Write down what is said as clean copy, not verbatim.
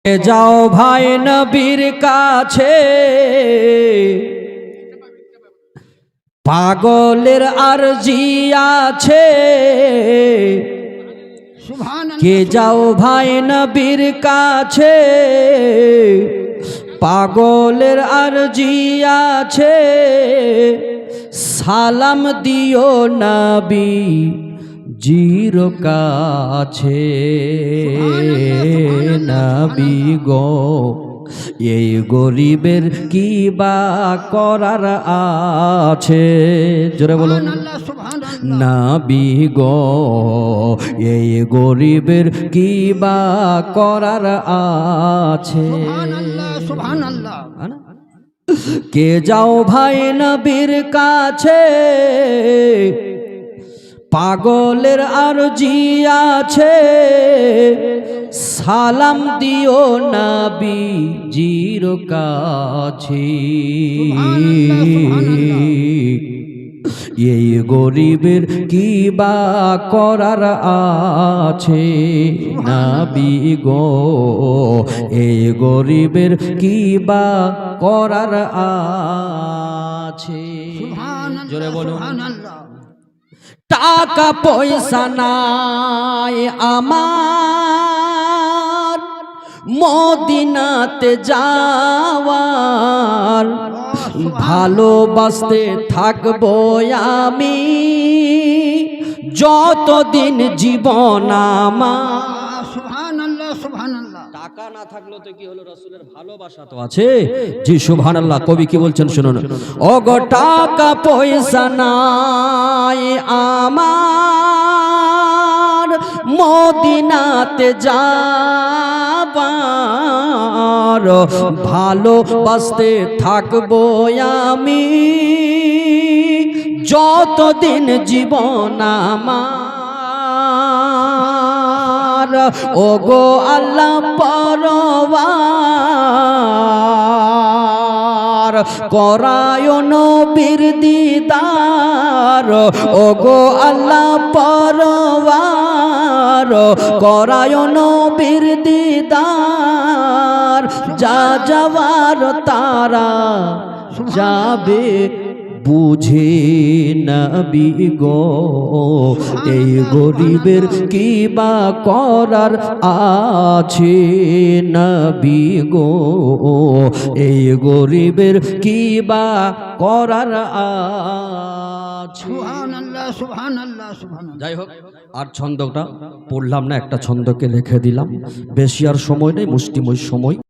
যাও ভাই নবীর কাছে, পাগলের আরজি আছে। কে যাও ভাই নবীর কাছে, পাগলের আরজি আছে। সালাম দিও নবী জির কাছে। নবী গো এই গরিবের কি বা করার আছে। জোরে বলুন নবী গো এই গরিবের কি বা করার আছে। কে যাও ভাই নবীর কাছে, পাগলের আরজি আছে। সালাম দিও নবী জির কাছে। এই গরিবের কি বা করার আছে। নবী গো এই গরিবের কি বা করার আছে। জোরে বলুন টাকা পয়সা নাই আমার মদিনাতে যাওয়ার, ভালোবাসতে থাকবো আমি যতদিন জীবন আমার। টাকা না থাকলো তো কি হলো, রাসূলের ভালোবাসা তো আছে। জি সুবহানাল্লাহ। কবি কি বলছেন শুনুন। ওগো টাকা পয়সা নাই আমার মদিনাতে যাবার, ভালোবাসতে থাকবো আমি যতদিন জীবন আমার। ওগো আল্লাহ পরওয়ার করায় নবীর দিদার। ওগো আল্লাহ পরওয়ার করায় নবীর দিদার। যা যাওয়ার তারা যাবে বুঝে নবী গো এই গরিবের কি বা করার আছে। নবী গো এই গরিবের কি বা করার আছে। সুবহানাল্লাহ সুবহানাল্লাহ সুবহানাল্লাহ। যাই হোক আর ছন্দটা পড়লাম না, একটা ছন্দকে লিখে দিলাম। বেশি আর সময় নেই, মুষ্টিময় সময়।